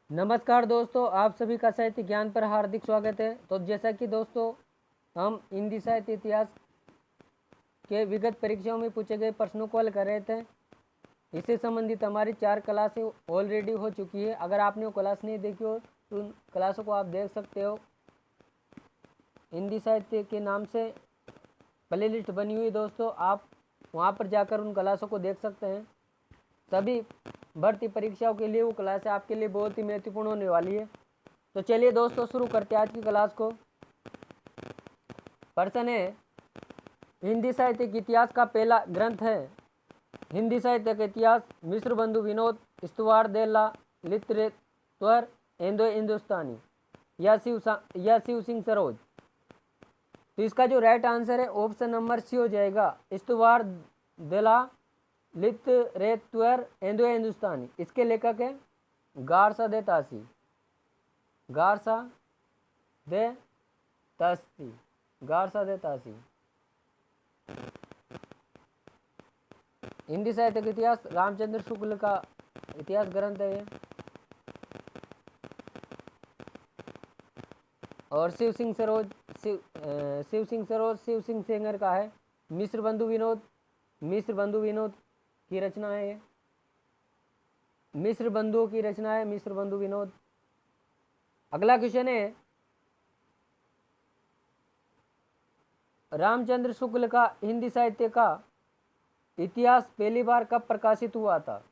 नमस्कार दोस्तों, आप सभी का साहित्य ज्ञान पर हार्दिक स्वागत है। तो जैसा कि दोस्तों हम हिंदी साहित्य इतिहास के विगत परीक्षाओं में पूछे गए प्रश्नों को हल कर रहे थे। इससे संबंधित हमारी 4 क्लासें ऑलरेडी हो चुकी है। अगर आपने वो क्लास नहीं देखी हो तो उन क्लासों को आप देख सकते हो। हिंदी साहित्य के नाम से प्ले लिस्ट बनी हुई दोस्तों, आप वहाँ पर जाकर उन क्लासों को देख सकते हैं। सभी भर्ती परीक्षाओं के लिए वो क्लास आपके लिए बहुत ही महत्वपूर्ण होने वाली है। तो चलिए दोस्तों शुरू करते हैं आज की क्लास को। प्रश्न है, हिंदी साहित्य के इतिहास का पहला ग्रंथ है। हिंदी साहित्य का इतिहास मिश्र बंधु विनोद स्तुवार देला लिटरेचर इंडो हिंदुस्तानी या शिव सिंह सरोज। तो इसका जो राइट आंसर है ऑप्शन नंबर सी हो जाएगा, स्तुवार देला लिटरेचर इंडो हिंदुस्तानी। इसके लेखक है गारसा दे तासी। गारसा दे तासी गारसा दे तासी। हिंदी साहित्य का इतिहास रामचंद्र शुक्ल का इतिहास ग्रंथ है और शिव सिंह सरोज शिव सिंह सेंगर का है। मिश्र बंधु विनोद की रचना है ये। मिश्र बंधुओं की रचना है मिश्र बंधु विनोद। अगला क्वेश्चन है, रामचंद्र शुक्ल का हिंदी साहित्य का इतिहास पहली बार कब प्रकाशित हुआ था?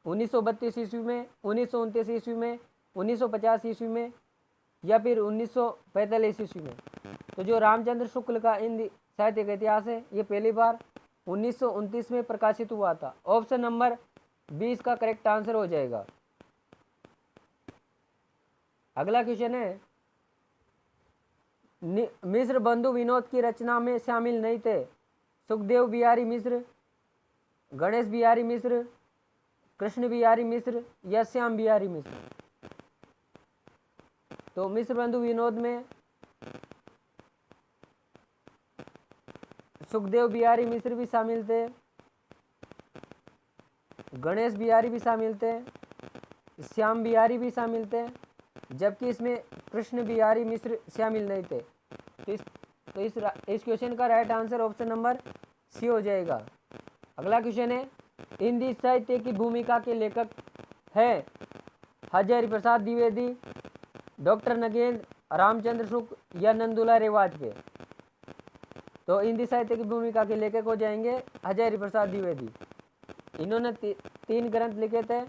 1932 ईस्वी में, 1929 ईस्वी में, 1950 ईस्वी में या फिर 1945 ईस्वी में? तो जो रामचंद्र शुक्ल का हिंदी साहित्य का इतिहास है ये पहली बार 1929 में प्रकाशित हुआ था। ऑप्शन नंबर 20 का करेक्ट आंसर हो जाएगा। अगला क्वेश्चन है, मिश्र बंधु विनोद की रचना में शामिल नहीं थे सुखदेव बिहारी मिश्र, गणेश बिहारी मिश्र, कृष्ण बिहारी मिश्र या श्याम बिहारी मिश्र? तो मिश्र बंधु विनोद में सुखदेव बिहारी मिश्र भी शामिल थे, गणेश बिहारी भी शामिल थे, श्याम बिहारी भी शामिल थे, जबकि इसमें कृष्ण बिहारी मिश्र शामिल नहीं थे। तो इस क्वेश्चन का right answer option number C हो जाएगा। अगला क्वेश्चन है, हिंदी साहित्य की भूमिका के लेखक है हजारी प्रसाद द्विवेदी, डॉक्टर नगेंद्र, रामचंद्र शुक्ल या नंदुलाल वाजपेयी? तो हिंदी साहित्य की भूमिका के लेखक हो जाएंगे हजारी प्रसाद द्विवेदी। इन्होंने 3 ग्रंथ लिखे थे।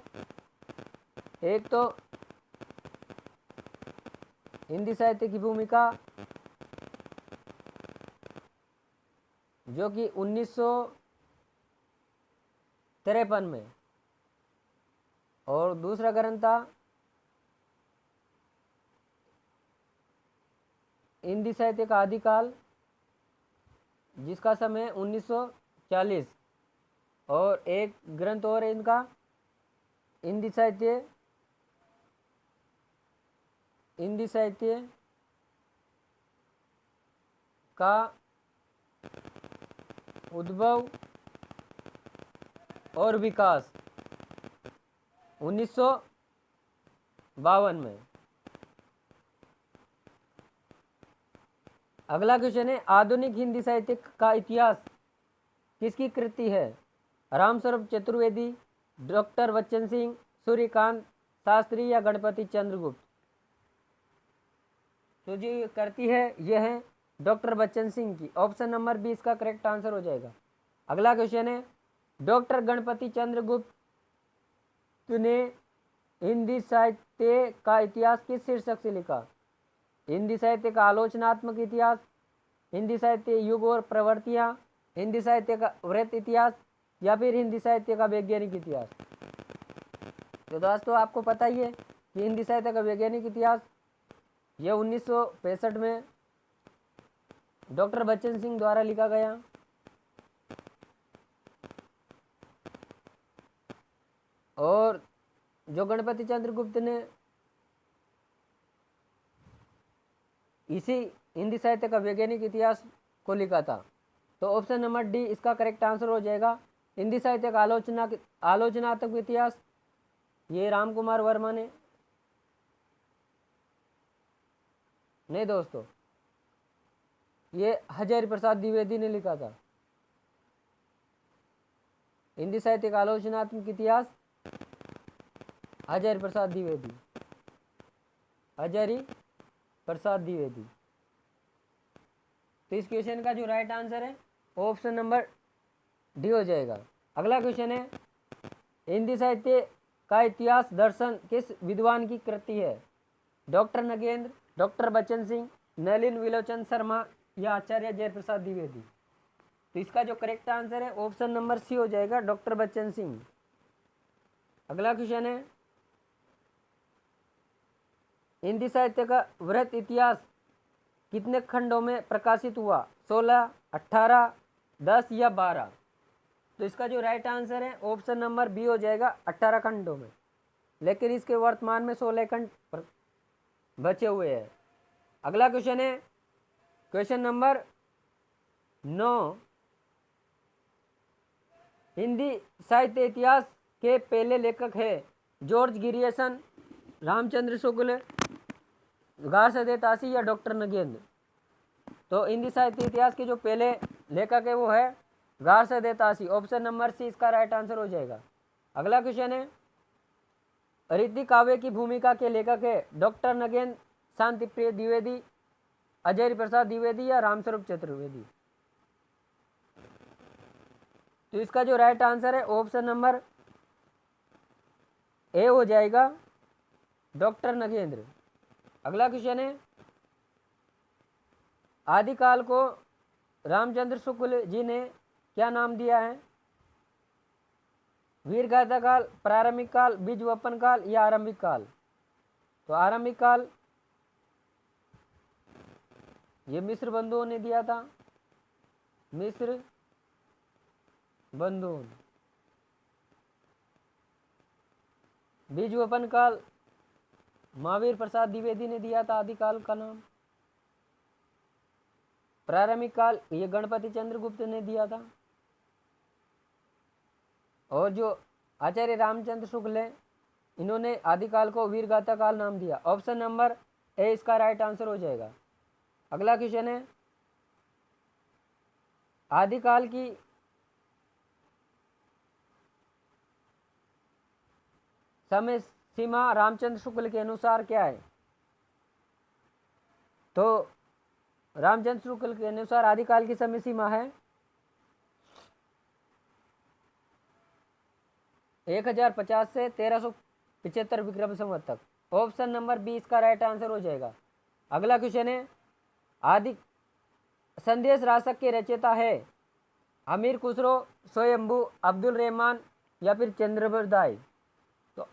एक तो हिंदी साहित्य की भूमिका जो कि 1953 में, और दूसरा ग्रंथ था हिंदी साहित्य का आदिकाल जिसका समय 1940, और एक ग्रंथ और है इनका हिंदी साहित्य का उद्भव और विकास 1952 में। अगला क्वेश्चन है, आधुनिक हिंदी साहित्य का इतिहास किसकी कृति है? रामस्वरूप चतुर्वेदी, डॉक्टर बच्चन सिंह, सूर्यकांत शास्त्री या गणपति चंद्रगुप्त? तो जो ये कृति है यह है डॉक्टर बच्चन सिंह की। ऑप्शन नंबर 20 का करेक्ट आंसर हो जाएगा। अगला क्वेश्चन है, डॉक्टर गणपति चंद्रगुप्त ने हिंदी साहित्य का इतिहास किस शीर्षक से लिखा? हिंदी साहित्य का आलोचनात्मक इतिहास, हिंदी साहित्य युग और प्रवृत्तियाँ, हिंदी साहित्य का वृत्त इतिहास या फिर हिंदी साहित्य का वैज्ञानिक इतिहास? तो दोस्तों आपको पता ही है कि हिंदी साहित्य का वैज्ञानिक इतिहास यह 1965 में डॉक्टर बच्चन सिंह द्वारा लिखा गया। और जो गणपति चंद्रगुप्त ने इसी हिंदी साहित्य का वैज्ञानिक इतिहास को लिखा था। तो ऑप्शन नंबर डी इसका करेक्ट आंसर हो जाएगा। हिंदी साहित्य का आलोचनात्मक इतिहास ये राम कुमार वर्मा ने नहीं दोस्तों, ये हजारी प्रसाद द्विवेदी ने लिखा था। हिंदी साहित्य का आलोचनात्मक इतिहास, हजारी प्रसाद द्विवेदी, हजारी प्रसाद द्विवेदी। तो इस क्वेश्चन का जो राइट आंसर है ऑप्शन नंबर डी हो जाएगा। अगला क्वेश्चन है, हिंदी साहित्य का इतिहास दर्शन किस विद्वान की कृति है? डॉक्टर नगेंद्र, डॉक्टर बच्चन सिंह, नलिन विलोचन शर्मा या आचार्य जयप्रसाद द्विवेदी। तो इसका जो करेक्ट आंसर है ऑप्शन नंबर सी हो जाएगा, डॉक्टर बच्चन सिंह। अगला क्वेश्चन है, हिंदी साहित्य का वृहत इतिहास कितने खंडों में प्रकाशित हुआ? 16, 18, 10 या 12? तो इसका जो राइट आंसर है ऑप्शन नंबर बी हो जाएगा, 18 खंडों में। लेकिन इसके वर्तमान में 16 खंड बचे हुए हैं। अगला क्वेश्चन है, क्वेश्चन नंबर 9, हिंदी साहित्य इतिहास के पहले लेखक है जॉर्ज गिरियसन, रामचंद्र शुक्ल, गार्सदे तासी या डॉक्टर नगेंद्र? तो हिंदी साहित्य इतिहास के जो पहले लेखक है वो है गार्सदे तासी। ऑप्शन नंबर सी इसका राइट आंसर हो जाएगा। अगला क्वेश्चन है, रीति काव्य की भूमिका के लेखक है डॉक्टर नगेंद्र, शांति प्रिय द्विवेदी, अजय प्रसाद द्विवेदी या रामस्वरूप चतुर्वेदी? तो इसका जो राइट आंसर है ऑप्शन नंबर ए हो जाएगा, डॉक्टर नगेंद्र। अगला क्वेश्चन है, आदिकाल को रामचंद्र शुक्ल जी ने क्या नाम दिया है? वीरगाथा काल, प्रारंभिक काल, बीज वपन काल या आरंभिक काल? तो आरंभिक काल ये मिस्र बंधुओं ने दिया था, मिस्र बंधुओं। बीज वपन काल महावीर प्रसाद द्विवेदी ने दिया था आदिकाल का नाम। प्रारंभिक काल ये गणपति चंद्रगुप्त ने दिया था। और जो आचार्य रामचंद्र शुक्ल है इन्होंने आदिकाल को वीरगाथा काल नाम दिया। ऑप्शन नंबर ए इसका राइट आंसर हो जाएगा। अगला क्वेश्चन है, आदिकाल की समय सीमा रामचंद्र शुक्ल के अनुसार क्या है? तो रामचंद्र शुक्ल के अनुसार आदिकाल की समय सीमा है 1050 से 1375 विक्रम संवत तक। ऑप्शन नंबर बी इसका राइट आंसर हो जाएगा। अगला क्वेश्चन है, आदि संदेश रासक के रचयिता है अमीर खुसरो, स्वयंभू, अब्दुल रहमान या फिर चंद्रबरदाई? तो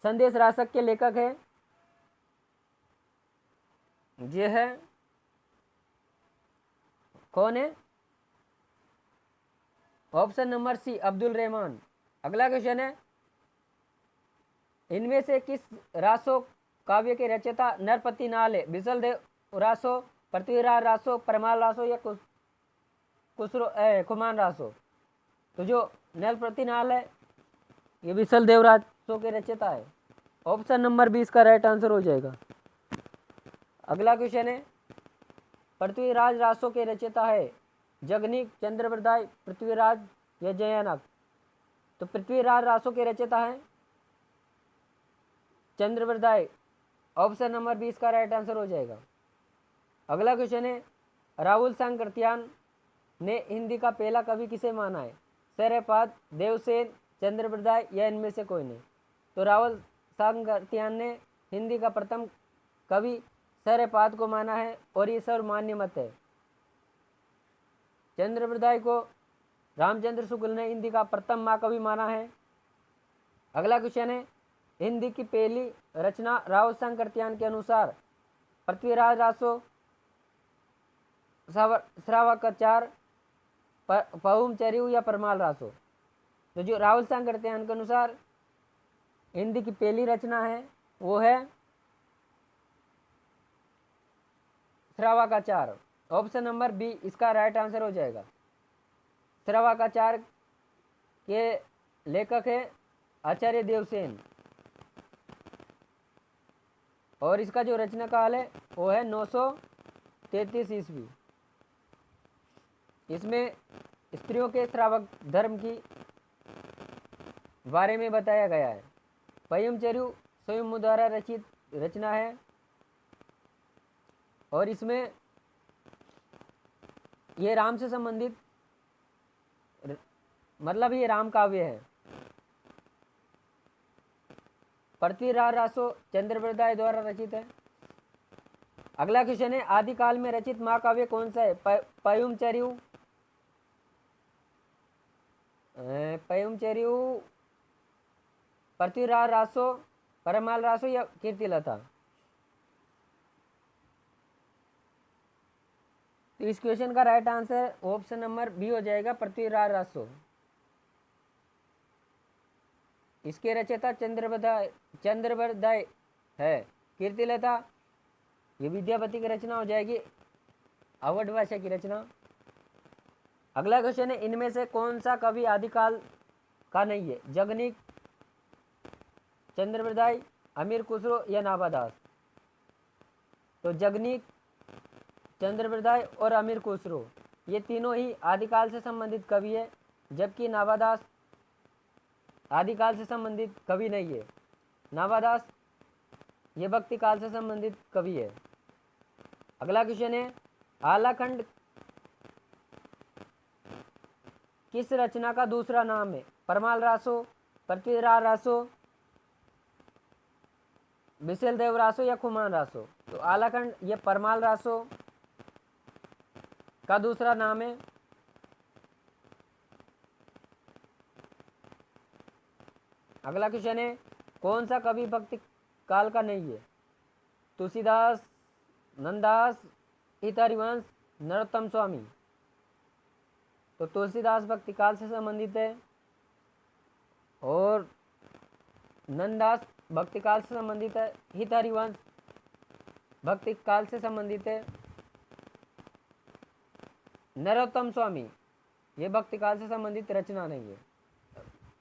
संदेश रासक के लेखक है ये है कौन है? Option number C Abdul Rahman. अगला क्वेश्चन है, इनमें से किस रासो काव्य के रचयिता नरपति नाल है? बिसल देव रासो, पृथ्वीराज रासो, परमाल रासो या खुमान रासो? तो जो नरपति नाल है ये बिसल देव रासो के रचयिता है। ऑप्शन नंबर 20 का राइट आंसर हो जाएगा। अगला क्वेश्चन है, पृथ्वीराज रासो के रचयिता है जगनीक, चंद्रबरदाई, पृथ्वीराज या जयानक? तो पृथ्वीराज रासो के रचयिता है चंद्रबरदाई। ऑप्शन नंबर 20 का राइट आंसर हो जाएगा। अगला क्वेश्चन है, राहुल सांकृत्यान ने हिंदी का पहला कवि किसे माना है? शरयपाद, देवसेन, चंद्रबरदाई या इनमें से कोई नहीं? तो राहुल सांकृत्यान ने हिंदी का प्रथम कवि शरयपाद को माना है और ये सर्वमान्य मत है। चंद्रबरदाई को रामचंद्र शुक्ल ने हिंदी का प्रथम महाकवि माना है। अगला क्वेश्चन है, हिंदी की पहली रचना राहुल सांकृत्यान के अनुसार पृथ्वीराज रासो, श्रावकाचार, पहुम चरिऊ या परमाल रासो? तो जो राहुल सांकृत्यान के अनुसार हिंदी की पहली रचना है वो है श्रावकाचार। ऑप्शन नंबर बी इसका राइट आंसर हो जाएगा। श्रावकाचार के लेखक है आचार्य देवसेन। और इसका जो रचना काल है वो है 933 ईस्वी। इसमें स्त्रियों के श्रावक धर्म की बारे में बताया गया है। पय्यमचर्यु स्वयं द्वारा रचित रचना है और इसमें ये राम से संबंधित मतलब ये राम काव्य है। पृथ्वीराज रासो चंद्रप्रदाय द्वारा रचित है। अगला क्वेश्चन है आदिकाल में रचित महाकाव्य कौन सा है? पय्यमचर्यु, पृथ्वीराज रासो, परमाल रासो या कीर्तिलता? तो इस क्वेश्चन का right answer option number B हो जाएगा, पृथ्वीराज रासो। इसके रचयिता चंद्रप्रदाय है। कीर्तिलता ये विद्यापति की रचना हो जाएगी, अवध भाषा की रचना। अगला क्वेश्चन है इनमें से कौन सा कवि आदिकाल का नहीं है? जगनीक, चंद्रप्रदाय, अमीर खुसरो या नाभादास? तो जगनीक, चंद्रप्रदाय और अमीर खुसरो ये तीनों ही आदिकाल से संबंधित कवि है, जबकि नाभादास आदिकाल से संबंधित कवि नहीं है। नाभादास ये भक्ति काल से संबंधित कवि है। अगला क्वेश्चन है आलाखंड किस रचना का दूसरा नाम है? परमाल रासो, पृथ्वीराज रासो, बिसेलदेव रासो या खुमान रासो? तो आलाखंड ये परमाल रासो का दूसरा नाम है। अगला क्वेश्चन है कौन सा कवि भक्ति काल का नहीं है? तुलसीदास, नंददास, हितहरिवंश, नरोत्तम स्वामी? तो तुलसीदास भक्ति काल से संबंधित है और नंददास भक्ति काल से संबंधित है। हितहरिवंश भक्ति काल से संबंधित है। नरोत्तम स्वामी ये भक्ति काल से संबंधित रचना नहीं है,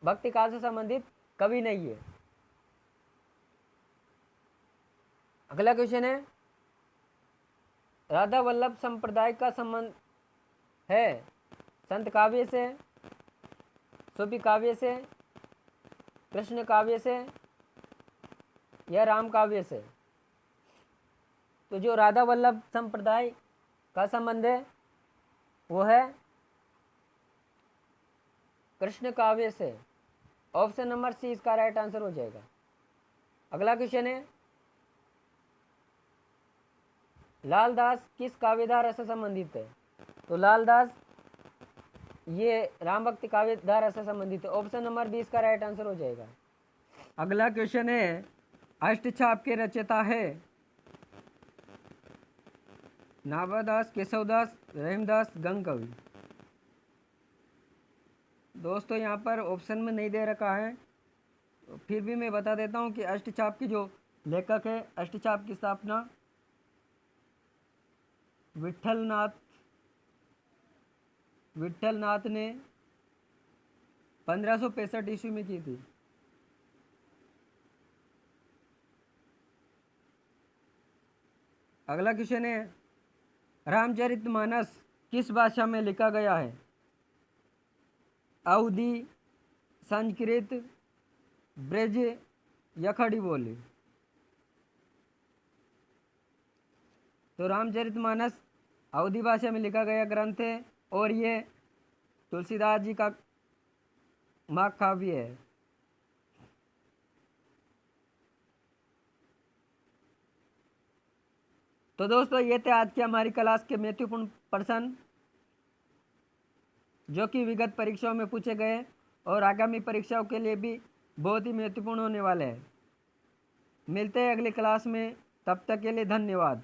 भक्ति काल से संबंधित कवि नहीं है। अगला क्वेश्चन है राधा वल्लभ संप्रदाय का संबंध है संत काव्य से, सूफी काव्य से, कृष्ण काव्य से या राम काव्य से? तो जो राधा वल्लभ संप्रदाय का संबंध है वो है कृष्ण काव्य से। ऑप्शन नंबर सी इसका राइट आंसर हो जाएगा। अगला क्वेश्चन है लालदास किस काव्यधारा से संबंधित है? तो लालदास ये राम भक्ति काव्यधारा से संबंधित है। ऑप्शन नंबर बी इसका राइट आंसर हो जाएगा। अगला क्वेश्चन है अष्टछाप के रचयिता है नाभादास, केशवदास, रहीमदास, गंगकवि? दोस्तों यहाँ पर ऑप्शन में नहीं दे रखा है, तो फिर भी मैं बता देता हूँ कि अष्टछाप की जो लेखक है, अष्टछाप की स्थापना विठलनाथ ने 1565 ईस्वी में की थी। अगला क्वेश्चन है रामचरितमानस किस भाषा में लिखा गया है? अवधी, संस्कृत, ब्रज या खड़ी बोली? तो रामचरितमानस अवधी भाषा में लिखा गया ग्रंथ है और ये तुलसीदास जी का महाकाव्य है। तो दोस्तों ये थे आज की हमारी क्लास के महत्वपूर्ण प्रश्न जो कि विगत परीक्षाओं में पूछे गए और आगामी परीक्षाओं के लिए भी बहुत ही महत्वपूर्ण होने वाले हैं। मिलते हैं अगली क्लास में, तब तक के लिए धन्यवाद।